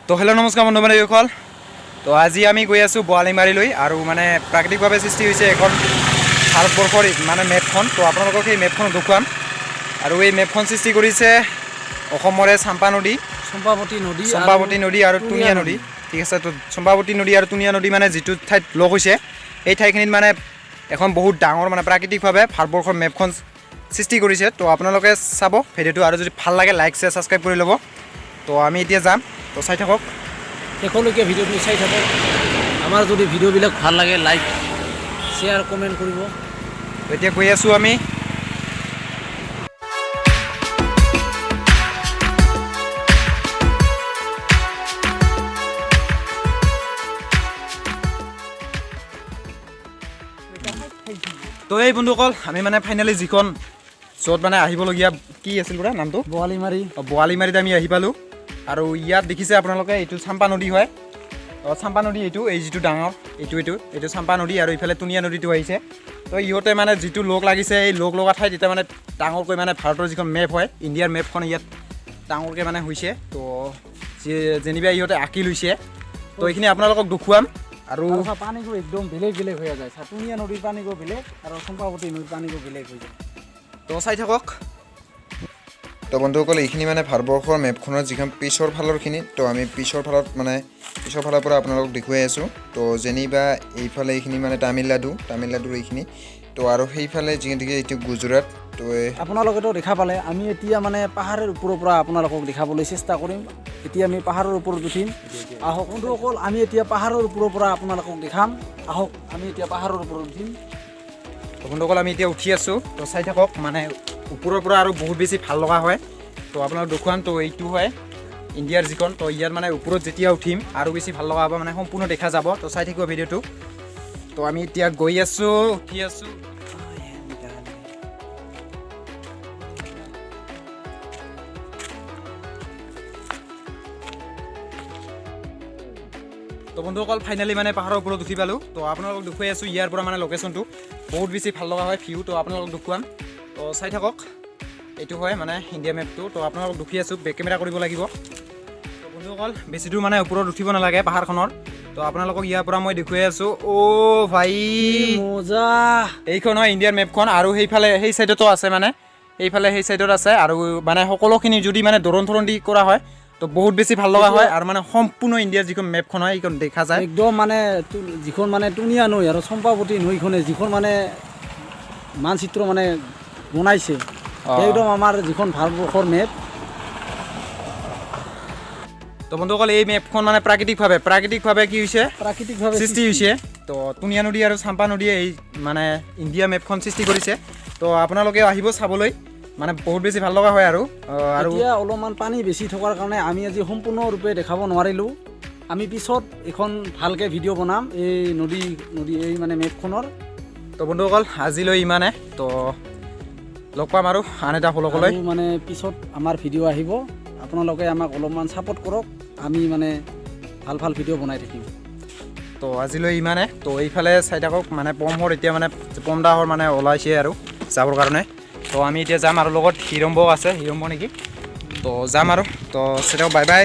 তো হেল্ল' নমস্কাৰ বন্ধু বান্ধৱীসকল। তো আজি আমি গৈ আছোঁ বোৱালিমাৰীলৈ আৰু মানে প্ৰাকৃতিকভাৱে সৃষ্টি হৈছে এখন ভাৰতবৰ্ষৰ মানে মেপখন। তো আপোনালোকক সেই মেপখন দেখুৱাম। আৰু এই মেপখন সৃষ্টি কৰিছে অসমৰে চম্পাৱতী নদী আৰু টুনিয়া নদী। ঠিক আছে, তো চম্পাৱতী নদী আৰু টুনিয়া নদী মানে যিটো ঠাইত লগ হৈছে এই ঠাইখিনিত মানে এখন বহুত ডাঙৰ মানে প্ৰাকৃতিকভাৱে ভাৰতবৰ্ষৰ মেপখন সৃষ্টি কৰিছে। তো আপোনালোকে চাব ভিডিঅ'টো আৰু যদি ভাল লাগে লাইক শ্বেয়াৰ ছাবস্ক্ৰাইব কৰি ল'ব। তো আমি এতিয়া যাম, তো চাই থাকক, শেষলৈকে ভিডিঅ'টো চাই থাকক। আমাৰ যদি ভিডিঅ'বিলাক ভাল লাগে লাইক শ্বেয়াৰ কমেণ্ট কৰিব। এতিয়া গৈ আছোঁ আমি। তো এই বন্ধুসকল আমি মানে ফাইনেলি যিখন য'ত মানে আহিবলগীয়া কি আছিল বোলে নামটো বোৱালিমাৰীত আমি আহি পালোঁ। আৰু ইয়াত দেখিছে আপোনালোকে এইটো চাম্পা নদী হয়। চাম্পা নদী এই যিটো ডাঙৰ এইটো চাম্পা নদী আৰু ইফালে টুনিয়া নদীটো আহিছে। তো ইহঁতে মানে যিটো লগ লাগিছে এই লগ লগা ঠাইত এতিয়া মানে ডাঙৰকৈ মানে ভাৰতৰ যিখন মেপ হয় ইণ্ডিয়াৰ মেপখন ইয়াত ডাঙৰকৈ মানে হৈছে। তো যেনিবা ইহঁতে আঁকি লৈছে। তো এইখিনি আপোনালোকক দেখুৱাম। আৰু পানীবোৰ একদম বেলেগ বেলেগ হৈ যায়। টুনিয়া নদীৰ পানীবোৰ বেলেগ আৰু চম্পাৱতী নদীৰ পানীবোৰ বেলেগ হৈ যায়। তো চাই থাকক। তো বন্ধুসকল এইখিনি মানে ভাৰতবৰ্ষৰ মেপখনৰ যিখন পিছৰ ফালৰখিনি, তো আমি পিছৰ ফালৰ পৰা আপোনালোকক দেখুৱাই আছোঁ। তো যেনিবা এইফালে এইখিনি মানে তামিলনাডুৰ এইখিনি, তো আৰু সেইফালে যিহেতুকে এইটো গুজৰাট। তো আপোনালোকেতো দেখা পালে, আমি এতিয়া মানে পাহাৰৰ ওপৰৰ পৰা আপোনালোকক দেখাবলৈ চেষ্টা কৰিম। এতিয়া আমি পাহাৰৰ ওপৰত উঠিম। আহক বন্ধুসকল, আমি এতিয়া পাহাৰৰ ওপৰৰ পৰা আপোনালোকক দেখাম। আহক আমি এতিয়া পাহাৰৰ ওপৰত উঠিম। তো বন্ধুসকল আমি এতিয়া উঠি আছোঁ। তো চাই থাকক, মানে ওপৰৰ পৰা আৰু বহুত বেছি ভাল লগা হয়। তো আপোনালোক দেখুৱাম। তো এইটো হয় ইণ্ডিয়াৰ যিখন। তো ইয়াত মানে ওপৰত যেতিয়া উঠিম আৰু বেছি ভাল লগা হ'ব, মানে সম্পূৰ্ণ দেখা যাব। তো চাই থাকিব ভিডিঅ'টো। তো আমি এতিয়া গৈ আছোঁ, উঠি আছোঁ। তো বন্ধুসকল ফাইনেলি মানে পাহাৰৰ ওপৰত উঠি পালোঁ। তো আপোনালোকক দেখুৱাই আছোঁ ইয়াৰ পৰা মানে লোকেশ্যনটো বহুত বেছি ভাল লগা হয় ভিউ। তো আপোনালোকক দেখুৱাম। তো চাই থাকক, এইটো হয় মানে ইণ্ডিয়া মেপটো। তো আপোনালোকক দেখুৱাই আছোঁ, বেক কেমেৰা কৰিব লাগিব। তো বন্ধুসকল বেছি দূৰ মানে ওপৰত উঠিব নালাগে পাহাৰখনৰ। তো আপোনালোকক ইয়াৰ পৰা মই দেখুৱাই আছোঁ। অ' ভাই মজা! এইখন হয় ইণ্ডিয়াৰ মেপখন। আৰু সেইফালে সেই ছাইডতো আছে, মানে সেই ছাইডত আছে। আৰু মানে সকলোখিনি যদি মানে দৰণ দি কৰা হয় তো বহুত বেছি ভাল লগা হয়। আৰু মানে সম্পূৰ্ণ ইণ্ডিয়াৰ যিখন মেপখন হয় এইখন দেখা যায় একদম। মানে যিখন মানে টুনিয়া নৈ আৰু চম্পাৱতী নৈখনে যিখন মানে মানচিত্ৰ মানে বনাইছে, একদম আমাৰ যিখন ভাৰতবৰ্ষৰ মেপ। তো বন্ধুসকল এই মেপখন মানে প্ৰাকৃতিকভাৱে কি হৈছে, প্ৰাকৃতিকভাৱে সৃষ্টি হৈছে। তো টুনিয়া নদী আৰু চাম্পা নদীয়ে এই মানে ইণ্ডিয়া মেপখন সৃষ্টি কৰিছে। তো আপোনালোকেও আহিব চাবলৈ, মানে বহুত বেছি ভাল লগা হয়। আৰু এতিয়া অলপমান পানী বেছি থকাৰ কাৰণে আমি আজি সম্পূৰ্ণৰূপে দেখাব নোৱাৰিলোঁ। আমি পিছত এখন ভালকৈ ভিডিঅ' বনাম এই নদী এই মানে মেপখনৰ। তো বন্ধুসকল আজিলৈ ইমানে। তো লগ পাম আৰু আন এটা ভ্লগলৈ। মানে পিছত আমাৰ ভিডিঅ' আহিব, আপোনালোকে আমাক অলপমান ছাপোৰ্ট কৰক। আমি মানে ভাল ভিডিঅ' বনাই থাকিম। তো আজিলৈ ইমানে। তো এইফালে চাই থাকক, মানে পমহৰ এতিয়া মানে পমদাহৰ মানে ওলাইছে আৰু যাবৰ কাৰণে। তো আমি এতিয়া যাম, আৰু লগত হিৰম্ব আছে, হিৰম্ব নেকি। তো যাম আৰু। তো সেটাও বাই বাই।